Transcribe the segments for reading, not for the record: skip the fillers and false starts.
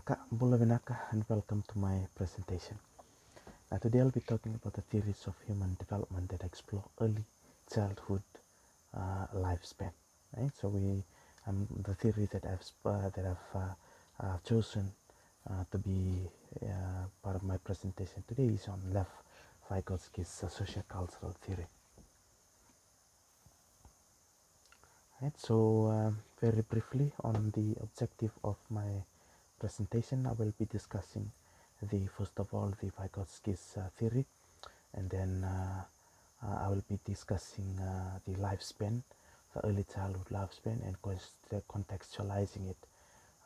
Naka, Bulavinaka, and welcome to my presentation. Today I'll be talking about the theories of human development that explore early childhood lifespan. Right. So the theory that I've chosen to be part of my presentation today is on Lev Vygotsky's sociocultural theory. Right. So very briefly on the objective of my presentation, I will be discussing first of all the Vygotsky's theory, and then I will be discussing the lifespan, the early childhood lifespan, and contextualizing it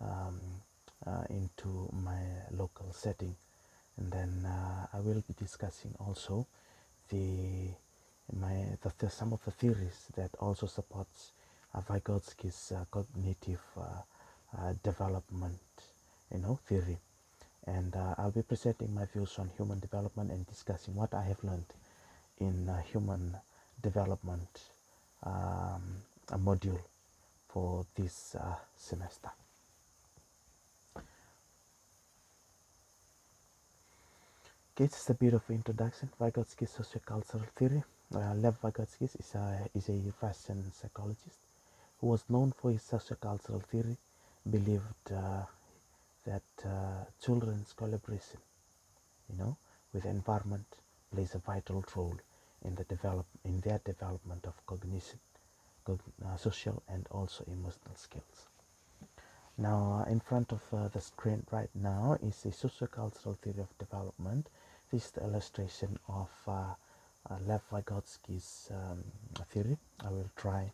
um, into my local setting. And then I will be discussing also some of the theories that also supports Vygotsky's cognitive development, theory. And I'll be presenting my views on human development and discussing what I have learned in human development a module for this semester. Okay, just a bit of introduction. Vygotsky's sociocultural theory. Lev Vygotsky is a Russian psychologist who was known for his sociocultural theory, believed that children's collaboration, with environment plays a vital role in their development of cognition, social and also emotional skills. Now, in front of the screen right now is a sociocultural theory of development. This is the illustration of Lev Vygotsky's theory. I will try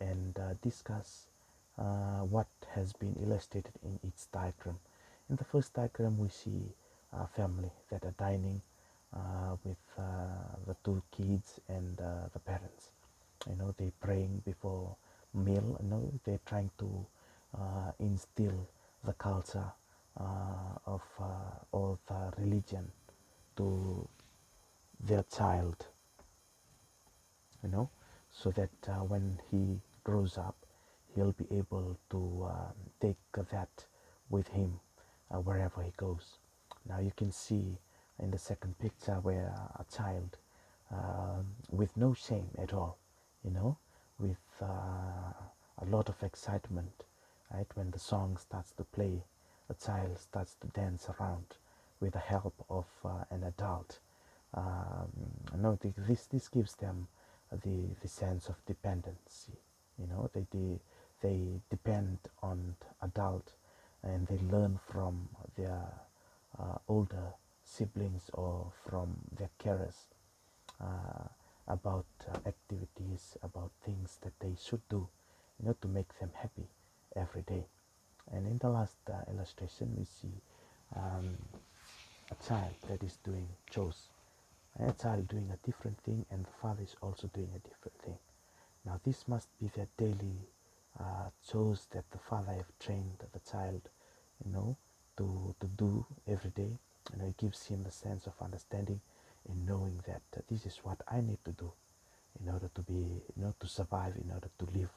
and discuss what has been illustrated in each diagram. In the first diagram, we see a family that are dining with the two kids and the parents. They're praying before meal. They're trying to instill the culture of the religion to their child, so that when he grows up, he'll be able to take that with him wherever he goes. Now you can see in the second picture where a child with no shame at all, with a lot of excitement, right? When the song starts to play, a child starts to dance around with the help of an adult. This gives them the sense of dependency. They depend on adult, and they learn from their older siblings or from their carers about activities, about things that they should do, to make them happy every day. And in the last illustration, we see a child that is doing chores, a child doing a different thing, and the father is also doing a different thing. Now, this must be their daily chores that the father have trained the child, to do every day. It gives him a sense of understanding in knowing that this is what I need to do in order to be, to survive, in order to live,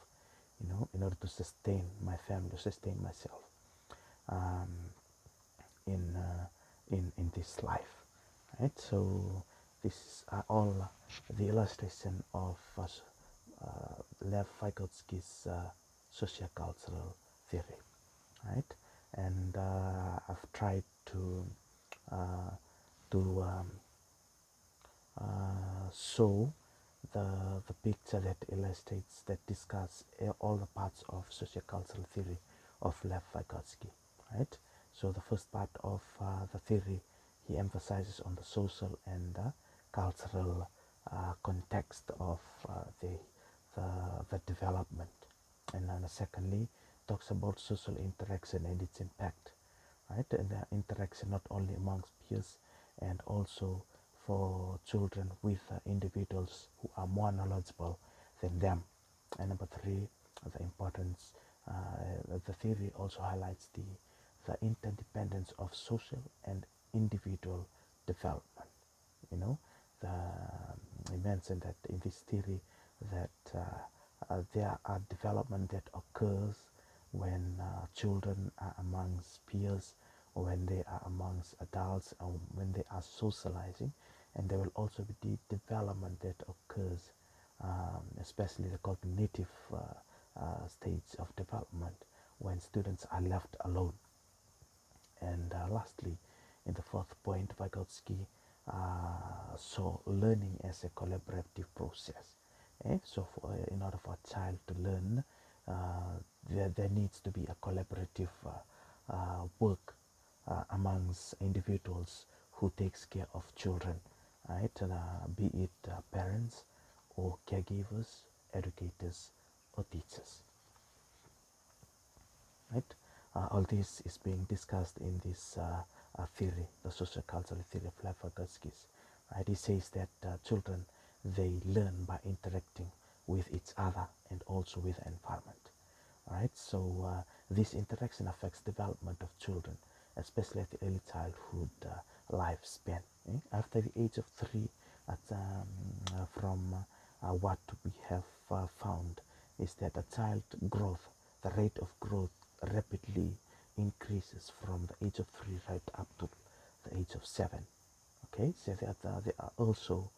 in order to sustain my family, sustain myself in this life, right? So this is all the illustration of Lev Vygotsky's sociocultural theory, right? And I've tried to uh, to show the picture that illustrates, that discuss all the parts of sociocultural theory of Lev Vygotsky, right? So the first part of the theory, he emphasizes on the social and cultural context of the development, and then secondly talks about social interaction and its impact, right? And the interaction not only amongst peers and also for children with individuals who are more knowledgeable than them. And number three, the importance, the theory also highlights the interdependence of social and individual development. The I mentioned that in this theory that there are development that occurs when children are amongst peers when they are amongst adults and when they are socializing, and there will also be the development that occurs, especially the cognitive stage of development when students are left alone. And lastly, in the fourth point, Vygotsky saw learning as a collaborative process. So, in order for a child to learn, there needs to be a collaborative work amongst individuals who takes care of children, right? Be it parents or caregivers, educators, or teachers, right? All this is being discussed in this theory, the social cultural theory of Lev Vygotsky's. Right? He says that children, they learn by interacting with each other and also with the environment. Right? So this interaction affects development of children, especially at the early childhood lifespan. After the age of 3, from what we have found is that a child growth, the rate of growth rapidly increases from the age of 3 right up to the age of 7. Okay, so that there are also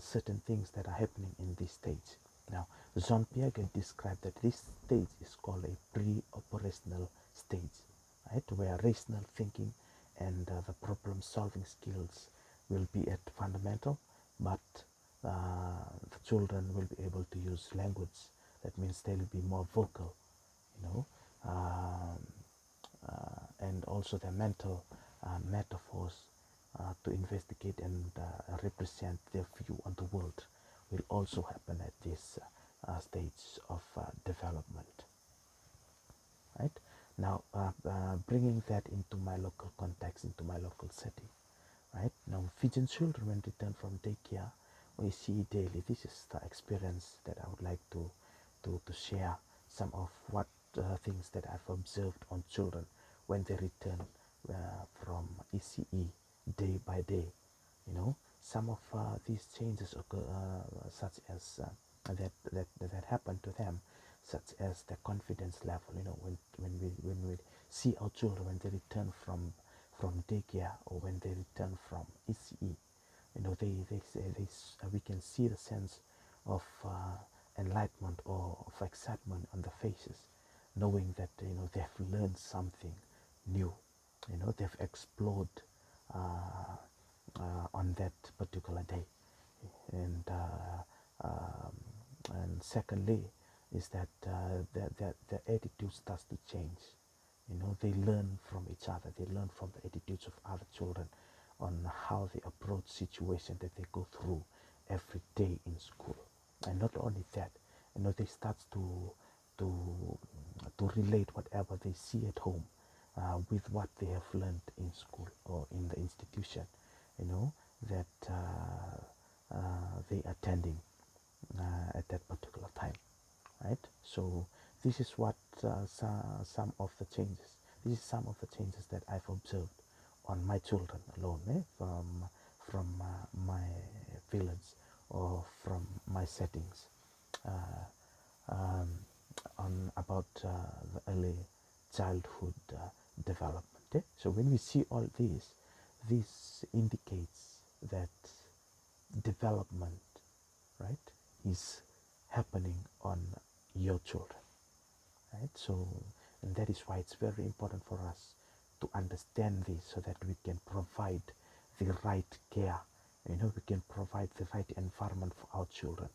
certain things that are happening in this stage. Now, Jean Piaget described that this stage is called a pre-operational stage, right, where rational thinking and the problem-solving skills will be at fundamental, but the children will be able to use language. That means they will be more vocal, you know, and also the mental metaphors to investigate and represent their view on the world will also happen at this stage of development. Right now, bringing that into my local context, into my local setting. Right now, Fijian children when return from daycare, we see daily. This is the experience that I would like to share some of what things that I've observed on children when they return from ECE day by day. Some of these changes occur, such as that happen to them, such as the confidence level. When we see our children when they return from daycare or when they return from ECE, we can see the sense of enlightenment or of excitement on the faces, knowing that they've learned something new. They've explored on that particular day, and secondly is that the attitude starts to change. They learn from each other. They learn from the attitudes of other children on how they approach situations that they go through every day in school. And not only that, they start to to relate whatever they see at home with what they have learned in school or in the institution, that they are attending at that particular time, right? So this is what some of the changes. This is some of the changes that I've observed on my children alone, from my village or from my settings, um, on about the early childhood development. So when we see all this indicates that development, right, is happening on your children, right? So, and that is why it's very important for us to understand this so that we can provide the right care. We can provide the right environment for our children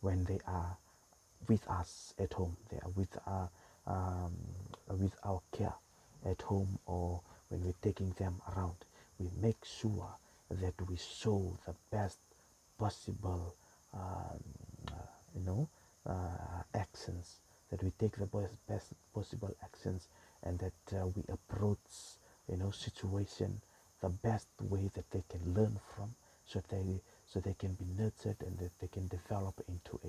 when they are with us at home. They are with our care at home, or when we're taking them around. We make sure that we show the best possible, actions. That we take the best possible actions, and that we approach, situation the best way that they can learn from, so they can be nurtured and that they can develop into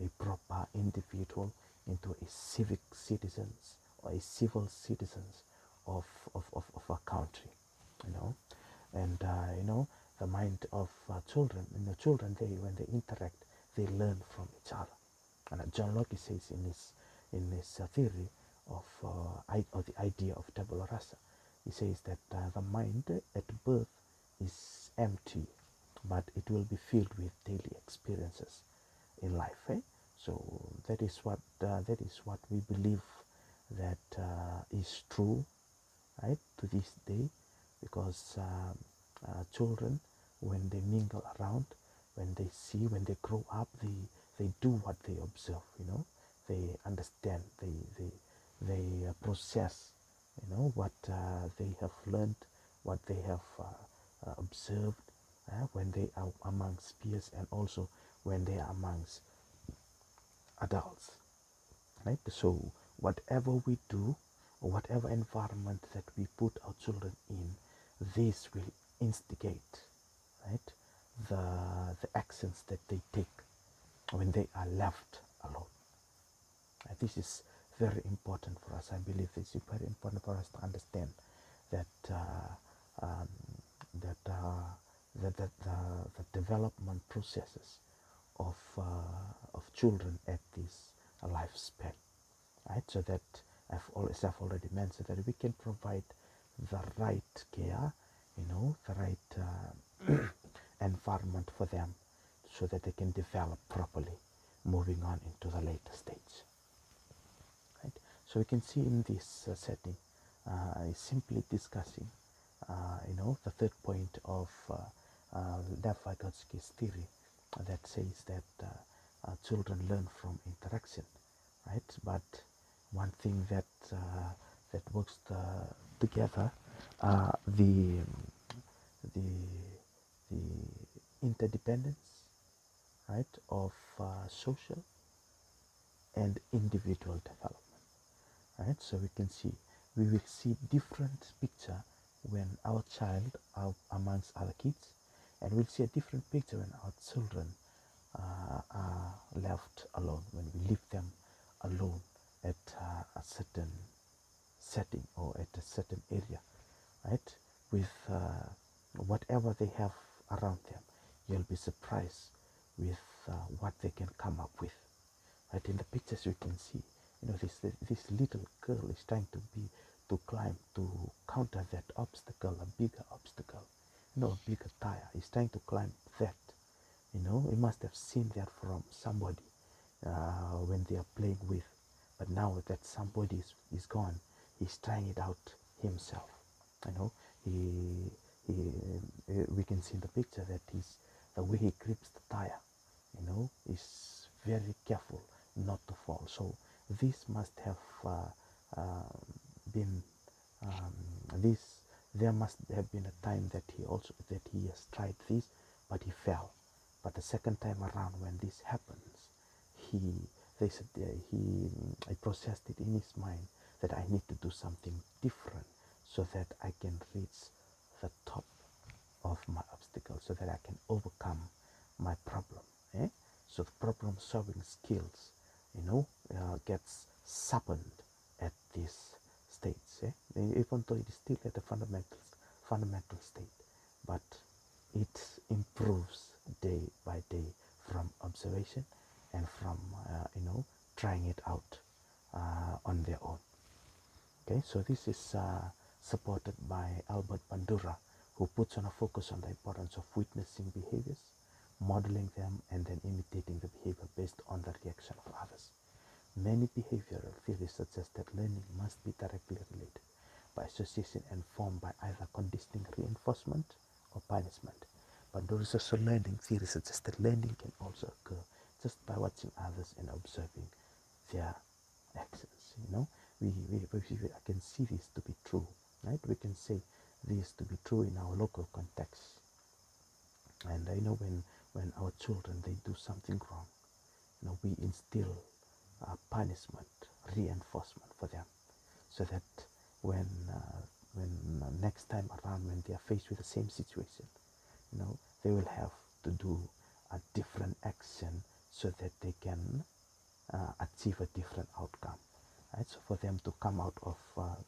a proper individual, into a civic citizens or a civil citizens of a country, and the mind of children. Children, when they interact, they learn from each other. And John Locke says in his theory of the idea of tabula rasa, He says that the mind at birth is empty, but it will be filled with daily experiences in life. So that is what we believe that is true, right, to this day, because children, when they mingle around, when they see, when they grow up, they do what they observe. They understand, they process, what they have learned, what they have observed when they are amongst peers, and also when they are amongst adults, right? So whatever we do, or whatever environment that we put our children in, this will instigate, right, the actions that they take when they are left alone. This is very important for us. I believe this is very important for us to understand that um, the development processes of children at this lifespan, right? So that I've already mentioned, that we can provide the right care, the right environment for them, so that they can develop properly, moving on into the later stage. Right? So we can see in this setting, is simply discussing, the third point of Lev Vygotsky's theory, that says that children learn from interaction, right? But one thing that works together, the the the interdependence, right, of social and individual development. Right, so we will see different picture when our child are amongst other kids, and we'll see a different picture when our children are left alone, when we leave them alone at a certain setting or at a certain area, right? With whatever they have around them, you'll be surprised with what they can come up with. Right, in the pictures you can see, this little girl is trying to climb, to counter that obstacle, a bigger obstacle, a bigger tire. He's trying to climb that. He must have seen that from somebody when they are playing with, but now that somebody is gone, he's trying it out himself. He we can see in the picture that the way he grips the tire, is very careful not to fall. So this must have been this. There must have been a time that he has tried this, but he fell. But the second time around, when this happens, he they said I processed it in his mind that I need to do something different so that I can reach the top of my obstacle, so that I can overcome my problem. So the problem solving skills, gets sharpened at this stage. Even though it is still at the fundamental state, but it improves day by day from observation and from trying it out on their own. Okay, so this is supported by Albert Bandura, who puts on a focus on the importance of witnessing behaviors, modeling them, and then imitating the behavior based on the reaction of others. Many behavioral theories suggest that learning must be directly related by association and formed by either conditioning, reinforcement, or punishment. But there is also learning theory suggests that learning can also occur just by watching others and observing their actions. I can see this to be true, right? We can say this to be true in our local context. And I know when our children, they do something wrong, we instill punishment, reinforcement for them, so that when next time around, when they are faced with the same situation, they will have to do a different action so that they can achieve a different outcome, right? So for them to come out of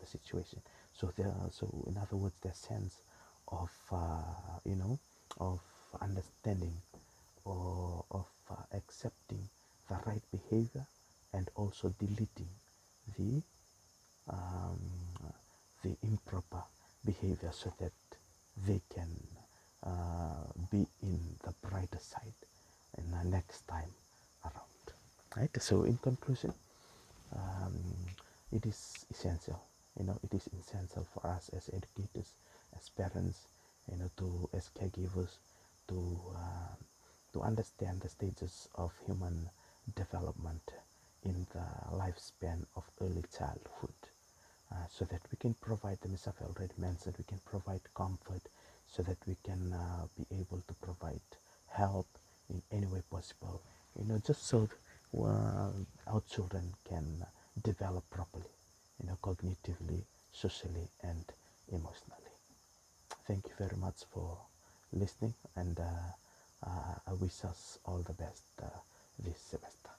the situation. So in other words, their sense of of understanding or of accepting the right behavior, and also deleting the um, the improper behavior so that they can be in the brighter side in the next time around. Right. So in conclusion, um, it is essential. It is essential for us as educators, as parents, to as caregivers, to to understand the stages of human development in the lifespan of early childhood, so that we can provide them, as I've already mentioned, we can provide comfort, so that we can be able to provide help in any way possible, just so our children can develop properly, cognitively, socially, and emotionally. Thank you very much for listening, and I wish us all the best this semester.